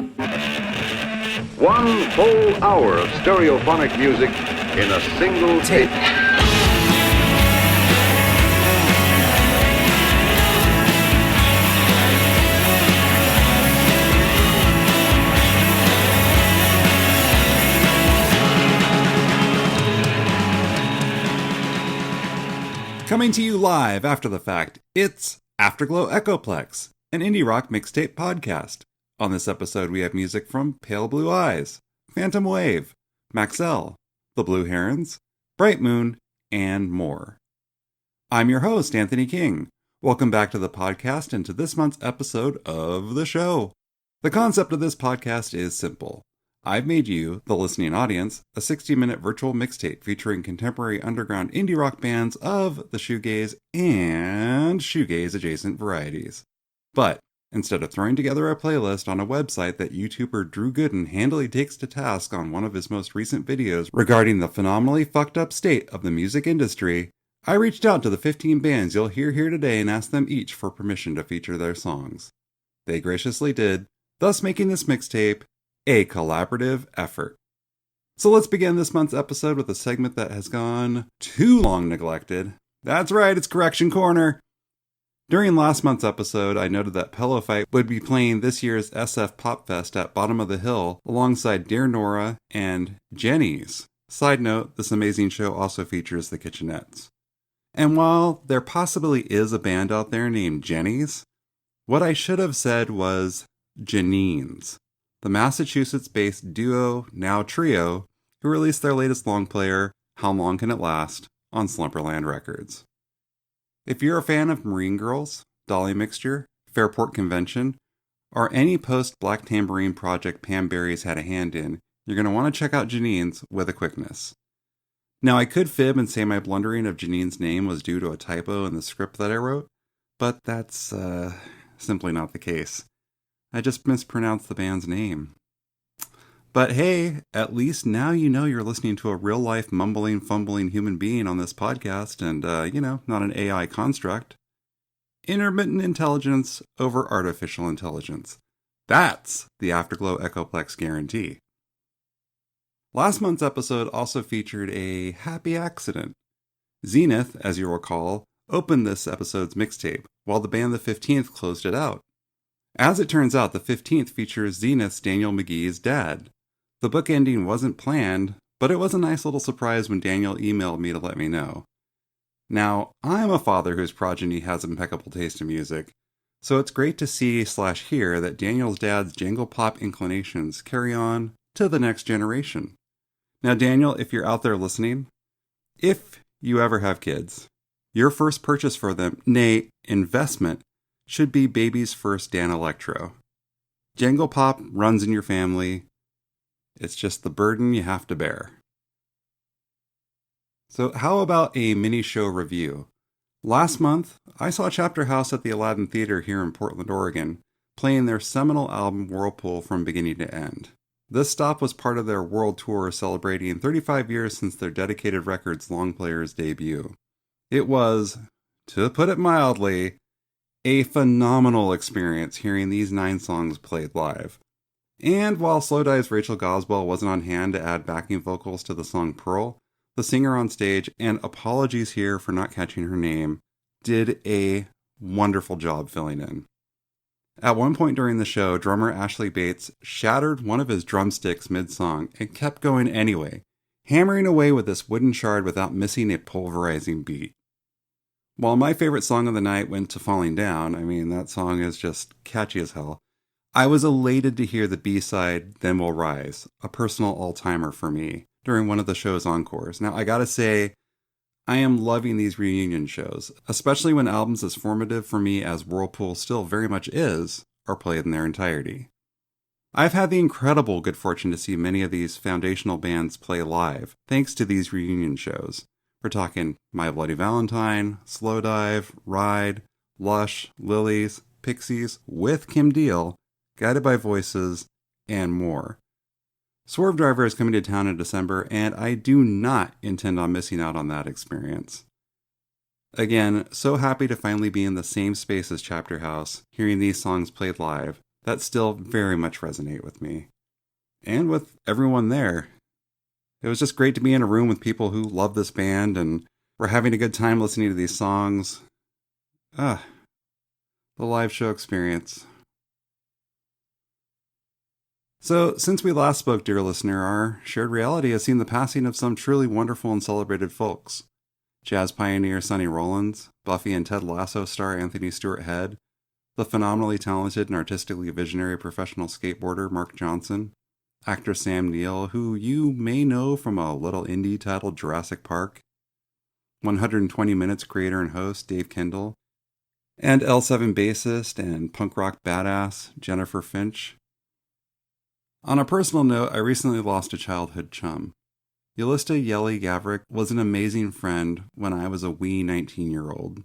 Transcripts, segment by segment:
1 whole hour of stereophonic music in a single tape. Coming to you live after the fact, it's Afterglow Echoplex, an indie rock mixtape podcast. On this episode, we have music from Pale Blue Eyes, Phantom Wave, Maxell, The Blue Herons, Brightmoon, and more. I'm your host, Anthony King. Welcome back to the podcast and to this month's episode of the show. The concept of this podcast is simple. I've made you, the listening audience, a 60-minute virtual mixtape featuring contemporary underground indie rock bands of the shoegaze and shoegaze-adjacent varieties. But instead of throwing together a playlist on a website that YouTuber Drew Gooden handily takes to task on one of his most recent videos regarding the phenomenally fucked up state of the music industry, I reached out to the 15 bands you'll hear here today and asked them each for permission to feature their songs. They graciously did, thus making this mixtape a collaborative effort. So let's begin this month's episode with a segment that has gone too long neglected. That's right, it's Correction Corner. During last month's episode, I noted that Pillow Fight would be playing this year's SF Pop Fest at Bottom of the Hill alongside Dear Nora and Jenny's. Side note, this amazing show also features the Kitchenettes. And while there possibly is a band out there named Jenny's, what I should have said was Janine's, the Massachusetts-based duo, now trio, who released their latest long player, How Long Can It Last, on Slumberland Records. If you're a fan of Marine Girls, Dolly Mixture, Fairport Convention, or any post-Black Tambourine project Pam Berry's had a hand in, you're going to want to check out Janine's with a quickness. Now, I could fib and say my blundering of Janine's name was due to a typo in the script that I wrote, but that's simply not the case. I just mispronounced the band's name. But hey, at least now you know you're listening to a real-life mumbling, fumbling human being on this podcast and, not an AI construct. Intermittent intelligence over artificial intelligence. That's the Afterglow Echoplex guarantee. Last month's episode also featured a happy accident. Zenith, as you'll recall, opened this episode's mixtape, while the band The 15th closed it out. As it turns out, The 15th features Zenith's Daniel McGee's dad. The book ending wasn't planned, but it was a nice little surprise when Daniel emailed me to let me know. Now, I'm a father whose progeny has impeccable taste in music, so it's great to see/hear that Daniel's dad's jangle pop inclinations carry on to the next generation. Now, Daniel, if you're out there listening, if you ever have kids, your first purchase for them, nay, investment, should be baby's first Dan Electro. Jangle pop runs in your family. It's just the burden you have to bear. So how about a mini show review? Last month, I saw Chapter House at the Aladdin Theater here in Portland, Oregon, playing their seminal album Whirlpool from beginning to end. This stop was part of their world tour celebrating 35 years since their Dedicated Records long player's debut. It was, to put it mildly, a phenomenal experience hearing these 9 songs played live. And while Slowdive's Rachel Goswell wasn't on hand to add backing vocals to the song Pearl, the singer on stage, and apologies here for not catching her name, did a wonderful job filling in. At one point during the show, drummer Ashley Bates shattered one of his drumsticks mid-song and kept going anyway, hammering away with this wooden shard without missing a pulverizing beat. While my favorite song of the night went to Falling Down, that song is just catchy as hell, I was elated to hear the B-side, Then We'll Rise, a personal all-timer for me, during one of the show's encores. Now, I gotta say, I am loving these reunion shows, especially when albums as formative for me as Whirlpool still very much is, are played in their entirety. I've had the incredible good fortune to see many of these foundational bands play live, thanks to these reunion shows. We're talking My Bloody Valentine, Slowdive, Ride, Lush, Lilies, Pixies, with Kim Deal, Guided by Voices, and more. Swerve Driver is coming to town in December, and I do not intend on missing out on that experience. Again, so happy to finally be in the same space as Chapter House, hearing these songs played live, that still very much resonate with me. And with everyone there. It was just great to be in a room with people who love this band and were having a good time listening to these songs. The live show experience. So, since we last spoke, dear listener, our shared reality has seen the passing of some truly wonderful and celebrated folks. Jazz pioneer Sonny Rollins, Buffy and Ted Lasso star Anthony Stewart Head, the phenomenally talented and artistically visionary professional skateboarder Mark Johnson, actor Sam Neill, who you may know from a little indie titled Jurassic Park, 120 Minutes creator and host Dave Kendall, and L7 bassist and punk rock badass Jennifer Finch. On a personal note, I recently lost a childhood chum. Yolista Yelly Gavrik was an amazing friend when I was a wee 19-year-old.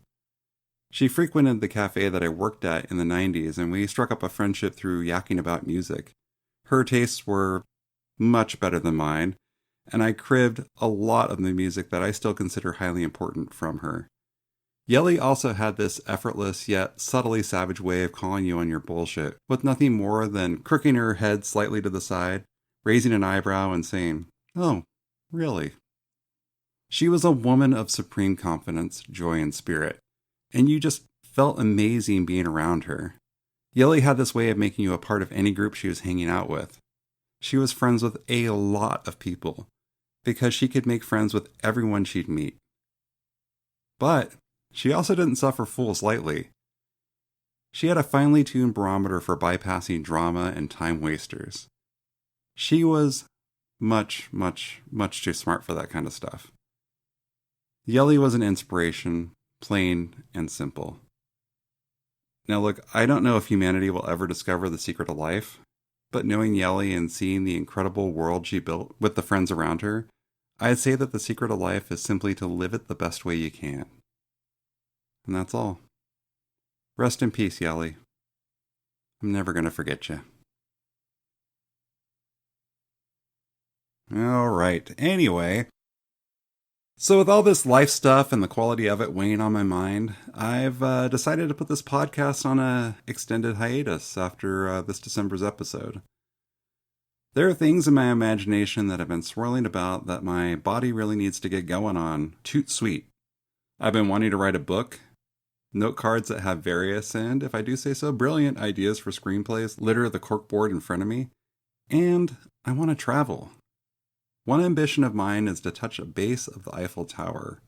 She frequented the cafe that I worked at in the 90s, and we struck up a friendship through yakking about music. Her tastes were much better than mine, and I cribbed a lot of the music that I still consider highly important from her. Yelly also had this effortless yet subtly savage way of calling you on your bullshit, with nothing more than crooking her head slightly to the side, raising an eyebrow and saying, "Oh, really?" She was a woman of supreme confidence, joy, and spirit, and you just felt amazing being around her. Yelly had this way of making you a part of any group she was hanging out with. She was friends with a lot of people, because she could make friends with everyone she'd meet. But she also didn't suffer fools lightly. She had a finely tuned barometer for bypassing drama and time wasters. She was much, much, much too smart for that kind of stuff. Yelly was an inspiration, plain and simple. Now look, I don't know if humanity will ever discover the secret of life, but knowing Yelly and seeing the incredible world she built with the friends around her, I'd say that the secret of life is simply to live it the best way you can. And that's all. Rest in peace, Yelly. I'm never going to forget you. Alright, anyway. So with all this life stuff and the quality of it weighing on my mind, I've decided to put this podcast on an extended hiatus after this December's episode. There are things in my imagination that have been swirling about that my body really needs to get going on. Toot sweet. I've been wanting to write a book. Note cards that have various and, if I do say so, brilliant ideas for screenplays litter the corkboard in front of me. And I want to travel. One ambition of mine is to touch a base of the Eiffel Tower,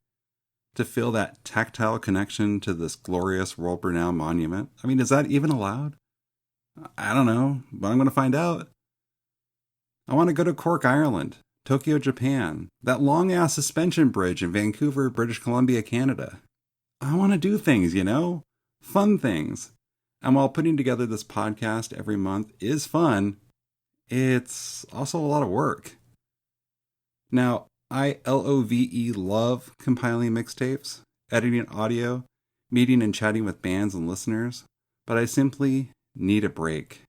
to feel that tactile connection to this glorious world-renowned monument. I mean, is that even allowed? I don't know, but I'm going to find out. I want to go to Cork, Ireland, Tokyo, Japan, that long-ass suspension bridge in Vancouver, British Columbia, Canada. I want to do things, you know? Fun things. And while putting together this podcast every month is fun, it's also a lot of work. Now, I love compiling mixtapes, editing audio, meeting and chatting with bands and listeners, but I simply need a break.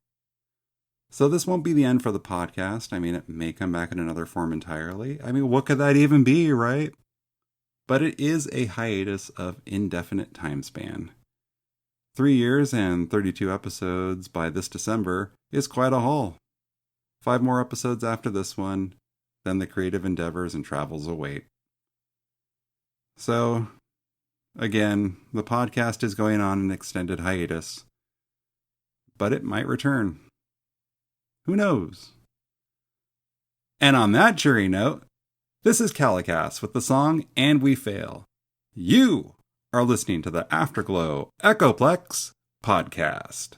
So this won't be the end for the podcast. I mean, it may come back in another form entirely. I mean, what could that even be, right? But it is a hiatus of indefinite time span. 3 years and 32 episodes by this December is quite a haul. 5 more episodes after this one, then the creative endeavors and travels await. So, again, the podcast is going on an extended hiatus, but it might return. Who knows? And on that cheery note, this is Calacas with the song And We Fail. You are listening to the Afterglow Echoplex podcast.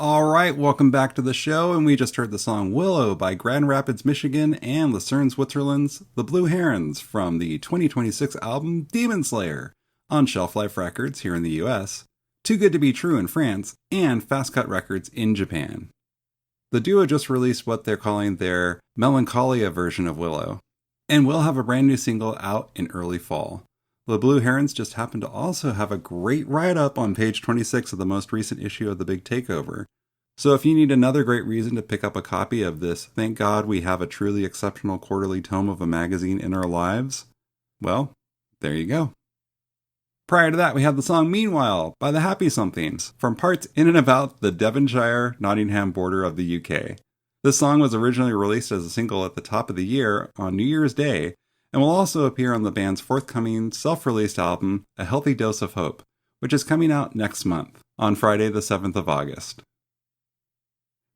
Alright, welcome back to the show, and we just heard the song Willow by Grand Rapids, Michigan, and Lucerne, Switzerland's The Blue Herons from the 2026 album Demon Slayer on Shelf Life Records here in the US, Too Good to Be True in France, and Fast Cut Records in Japan. The duo just released what they're calling their Melancholia version of Willow, and will have a brand new single out in early fall. The Blue Herons just happened to also have a great write-up on page 26 of the most recent issue of The Big Takeover. So if you need another great reason to pick up a copy of this, thank God we have a truly exceptional quarterly tome of a magazine in our lives, well, there you go. Prior to that, we had the song Meanwhile by the Happy Somethings from parts in and about the Devonshire-Nottingham border of the UK. This song was originally released as a single at the top of the year on New Year's Day, and will also appear on the band's forthcoming self-released album, A Healthy Dose of Hope, which is coming out next month, on Friday the 7th of August.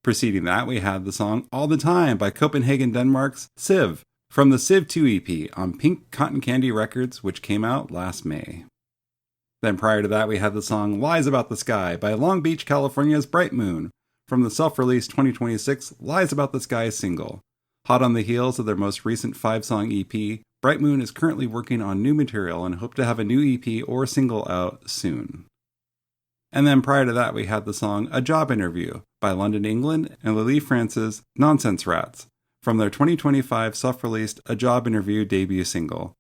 Preceding that, we had the song All the Time by Copenhagen, Denmark's Ssiv, from the Ssiv 2 EP on Pink Cotton Candy Records, which came out last May. Then prior to that, we had the song Lies About the Sky by Long Beach, California's Brightmoon, from the self-released 2026 Lies About the Sky single. Hot on the heels of their most recent 5-song EP, Brightmoon is currently working on new material and hope to have a new EP or single out soon. And then prior to that, we had the song A Job Interview by London, England, and Lily France's Nonsense Rats, from their 2025 self-released A Job Interview debut single.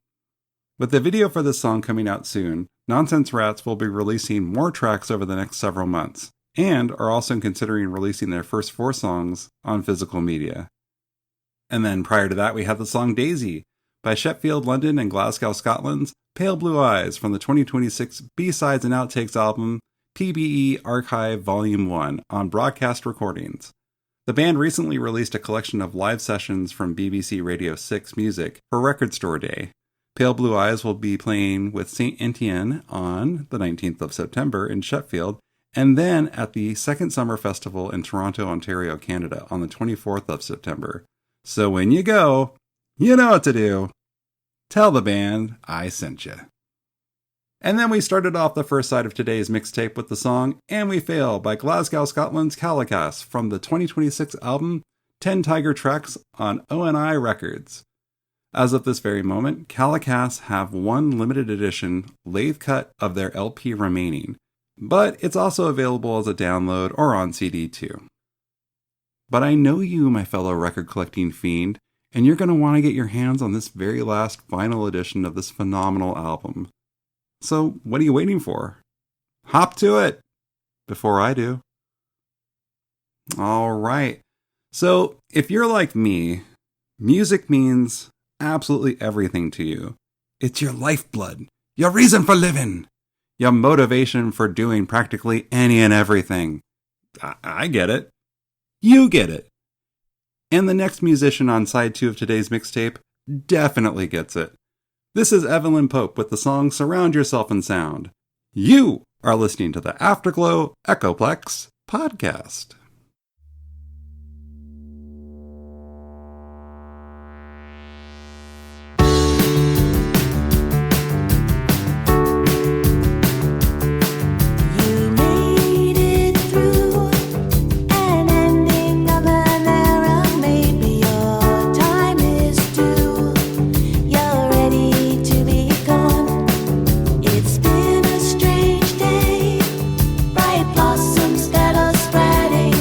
With the video for this song coming out soon, Nonsense Rats will be releasing more tracks over the next several months, and are also considering releasing their first 4 songs on physical media. And then prior to that, we had the song Daisy by Sheffield, London, and Glasgow, Scotland's Pale Blue Eyes from the 2026 B-Sides and Outtakes album PBE Archive Volume 1 on Broadcast Recordings. The band recently released a collection of live sessions from BBC Radio 6 Music for Record Store Day. Pale Blue Eyes will be playing with St. Etienne on the 19th of September in Sheffield, and then at the Second Summer Festival in Toronto, Ontario, Canada on the 24th of September. So when you go, you know what to do. Tell the band I sent you. And then we started off the first side of today's mixtape with the song And We Fail by Glasgow, Scotland's Calacas from the 2026 album 10 Tiger Tracks on ONI Records. As of this very moment, Calacas have one limited edition lathe cut of their LP remaining, but it's also available as a download or on CD too. But I know you, my fellow record collecting fiend, and you're going to want to get your hands on this very last vinyl edition of this phenomenal album. So what are you waiting for? Hop to it! Before I do. Alright, so if you're like me, music means absolutely everything to you. It's your lifeblood, your reason for living, your motivation for doing practically any and everything. I get it. You get it. And the next musician on side 2 of today's mixtape definitely gets it. This is Evelyn Pope with the song Surround Yourself in Sound. You are listening to the Afterglow Echoplex podcast. Blossoms that are spreading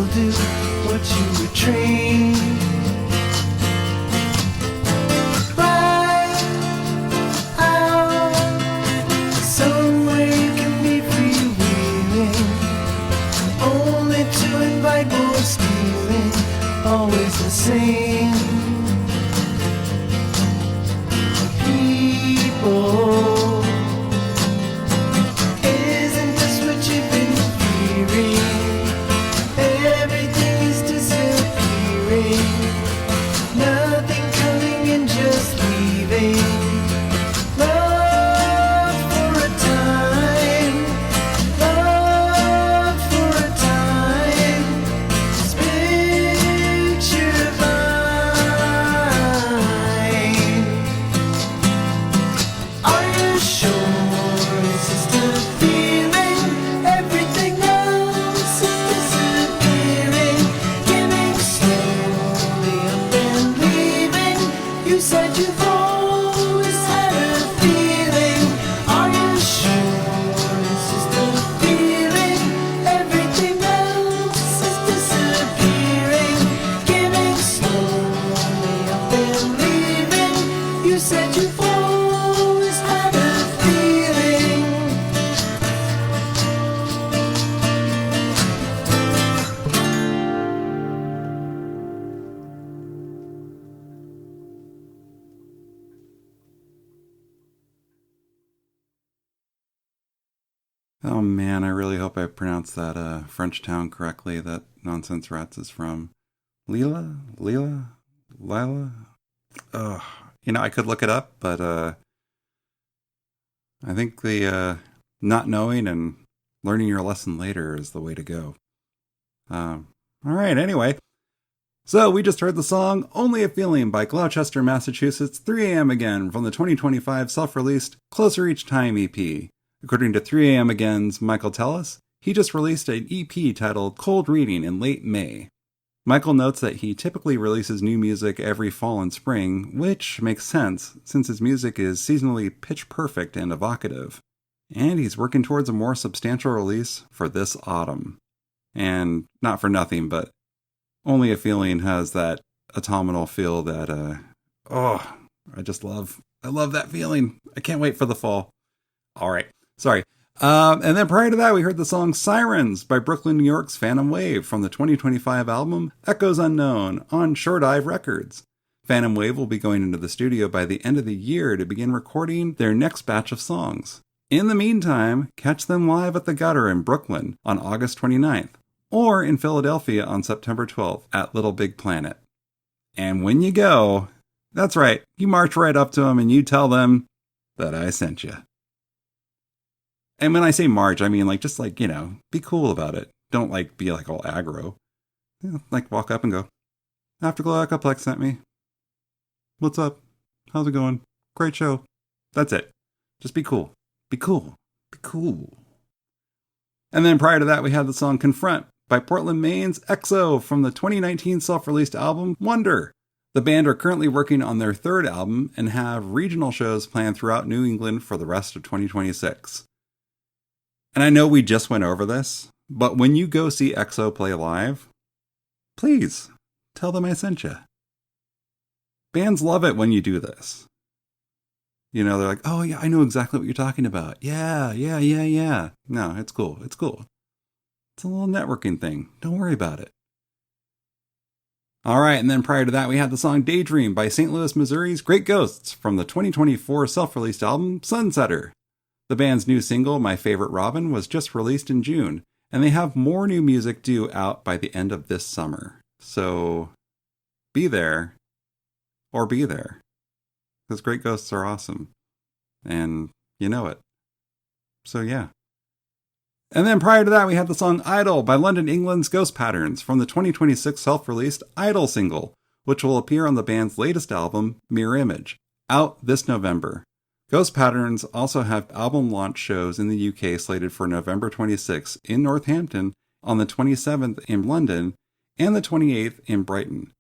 still do what you were trained. Right out somewhere you can be freewheeling, only to invite more stealing, always the same people. Isn't this what you've been fearing? Everything is disappearing, nothing coming and just leaving. Love for a time, love for a time. This picture of mine. Are you sure it's just a feeling? Everything else is disappearing, giving slowly up and leaving. You said you've always had a feeling. Are you sure it's just a feeling? Everything else is disappearing, giving slowly up and leaving. You said you've always had a feeling. Oh man, I really hope I pronounced that French town correctly that Nonsense Rats is from. Lila? Lila? Ugh. I could look it up, but I think the not knowing and learning your lesson later is the way to go. Alright, anyway. So we just heard the song Only a Feeling by Gloucester, Massachusetts, 3 a.m. Again from the 2025 self-released Closer Each Time EP. According to 3 a.m. Again's Michael Tellis, he just released an EP titled Cold Reading in late May. Michael notes that he typically releases new music every fall and spring, which makes sense since his music is seasonally pitch perfect and evocative. And he's working towards a more substantial release for this autumn. And not for nothing, but Only a Feeling has that autumnal feel that, I love that feeling. I can't wait for the fall. Alright, sorry. And then prior to that, we heard the song Sirens by Brooklyn, New York's Phantom Wave from the 2025 album Echoes Unknown on Shore Dive Records. Phantom Wave will be going into the studio by the end of the year to begin recording their next batch of songs. In the meantime, catch them live at the Gutter in Brooklyn on August 29th, or in Philadelphia on September 12th at Little Big Planet. And when you go, that's right, you march right up to them and you tell them that I sent you. And when I say march, I mean just be cool about it. Don't be all aggro. Walk up and go, Afterglow Echoplex sent me. What's up? How's it going? Great show. That's it. Just be cool. Be cool. Be cool. And then prior to that, we had the song Confront by Portland, Maine's EXO from the 2019 self-released album Wonder. The band are currently working on their third album and have regional shows planned throughout New England for the rest of 2026. And I know we just went over this, but when you go see EXO play live, please tell them I sent you. Bands love it when you do this. They're like, oh yeah, I know exactly what you're talking about. Yeah. No, it's cool. It's cool. It's a little networking thing. Don't worry about it. Alright, and then prior to that, we had the song Daydream by St. Louis, Missouri's Great Ghosts from the 2024 self-released album Sunsetter. The band's new single, My Favorite Robin, was just released in June, and they have more new music due out by the end of this summer. So, be there, or be there. Because Great Ghosts are awesome. And you know it. So yeah. And then prior to that, we had the song Idol by London, England's Ghost Patterns from the 2026 self-released Idol single, which will appear on the band's latest album, Mirror Image, out this November. Ghost Patterns also have album launch shows in the UK slated for November 26th in Northampton, on the 27th in London, and the 28th in Brighton.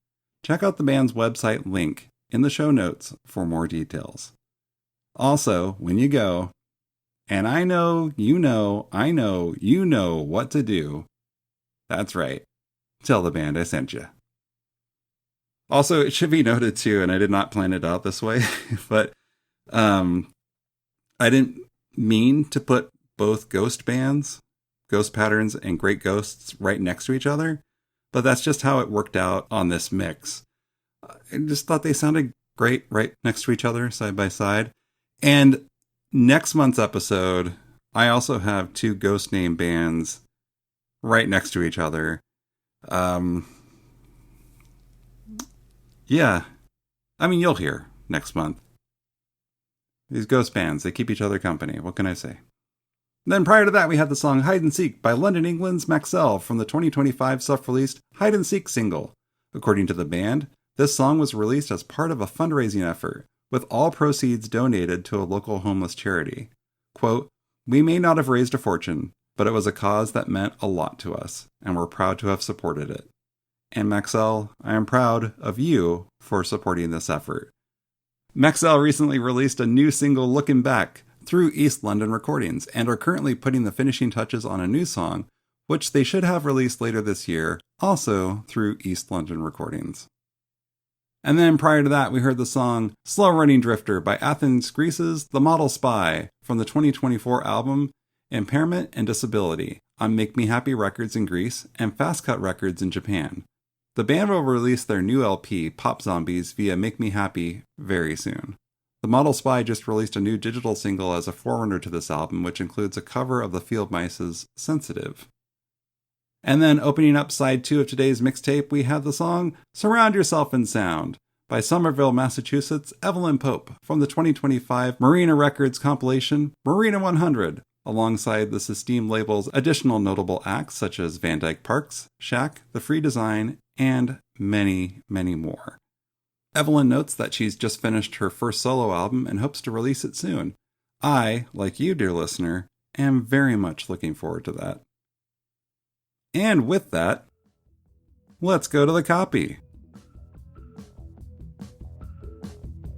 Check out the band's website link in the show notes for more details. Also, when you go, and I know you know what to do. That's right. tell the band I sent you. Also, it should be noted too, and I did not plan it out this way, but I didn't mean to put both ghost bands, Ghost Patterns and Great Ghosts, right next to each other, but that's just how it worked out on this mix. I just thought they sounded great right next to each other, side by side. And next month's episode, I also have two ghost name bands right next to each other. Yeah. I mean, you'll hear next month. These ghost bands, they keep each other company. What can I say? Then prior to that, we had the song Hide and Seek by London, England's Maxell from the 2025 self-released Hide and Seek single. According to the band, this song was released as part of a fundraising effort, with all proceeds donated to a local homeless charity. Quote, "We may not have raised a fortune, but it was a cause that meant a lot to us, and we're proud to have supported it. And Maxell, I am proud of you for supporting this effort." Maxell recently released a new single, Looking Back, through East London Recordings, and are currently putting the finishing touches on a new song, which they should have released later this year, also through East London Recordings. And then prior to that, we heard the song Slow Running Drifter by Athens, Greece's The Model Spy from the 2024 album Impairment and Disability on Make Me Happy Records in Greece and Fast Cut Records in Japan. The band will release their new LP, Pop Zombies, via Make Me Happy very soon. The Model Spy just released a new digital single as a forerunner to this album, which includes a cover of the Field Mice's Sensitive. And then opening up side 2 of today's mixtape, we have the song Surround Yourself in Sound by Somerville, Massachusetts' Evelyn Pope from the 2025 Marina Records compilation Marina 100, alongside the Sssiv label's additional notable acts such as Van Dyke Parks, Shack, The Free Design, and many, many more. Evelyn notes that she's just finished her first solo album and hopes to release it soon. I, like you, dear listener, am very much looking forward to that. And with that, let's go to the copy.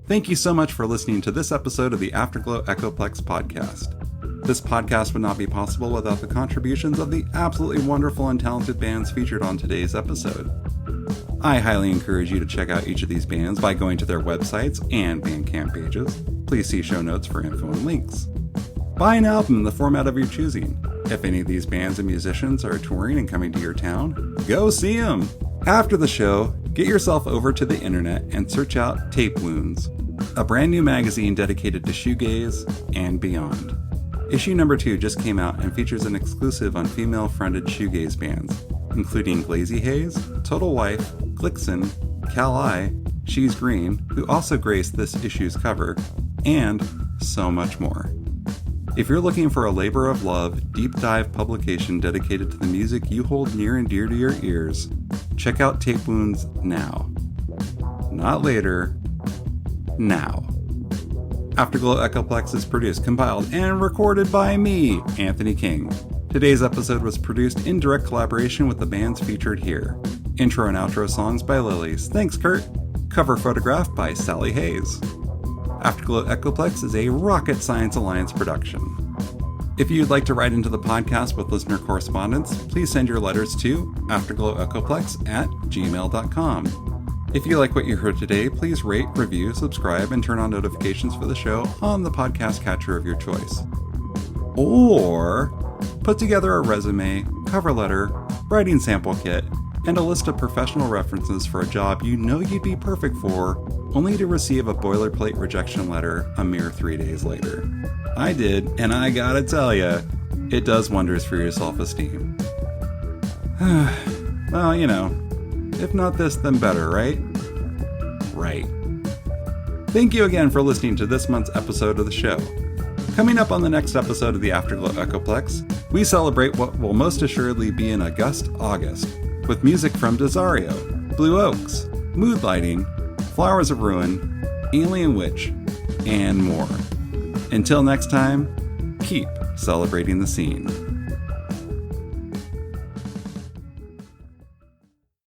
Thank you so much for listening to this episode of the Afterglow Echoplex podcast. This podcast would not be possible without the contributions of the absolutely wonderful and talented bands featured on today's episode. I highly encourage you to check out each of these bands by going to their websites and Bandcamp pages. Please see show notes for info and links. Buy an album in the format of your choosing. If any of these bands and musicians are touring and coming to your town, go see them! After the show, get yourself over to the internet and search out Tape Wounds, a brand new magazine dedicated to shoegaze and beyond. Issue number 2 just came out and features an exclusive on female-fronted shoegaze bands, including Glazy Haze, Total Wife, Glixen, Cal She's Green, who also graced this issue's cover, and so much more. If you're looking for a labor of love, deep dive publication dedicated to the music you hold near and dear to your ears, check out Tape Wounds now. Not later, now. Afterglow Echoplex is produced, compiled, and recorded by me, Anthony King. Today's episode was produced in direct collaboration with the bands featured here. Intro and outro songs by Lilies. Thanks, Kurt. Cover photograph by Sally Hayes. Afterglow Echoplex is a Rocket Science Alliance production. If you'd like to write into the podcast with listener correspondence, please send your letters to afterglowechoplex@gmail.com. If you like what you heard today, please rate, review, subscribe, and turn on notifications for the show on the podcast catcher of your choice. Or put together a resume, cover letter, writing sample kit, and a list of professional references for a job you know you'd be perfect for, only to receive a boilerplate rejection letter a mere 3 days later. I did, and I gotta tell ya, it does wonders for your self-esteem. Well, you know, if not this, then better, right? Right. Thank you again for listening to this month's episode of the show. Coming up on the next episode of the Afterglow Echoplex, we celebrate what will most assuredly be an august August, with music from Desario, Blue Oaks, Mood Lighting, Flowers of Ruin, Alien Witch, and more. Until next time, keep celebrating the scene.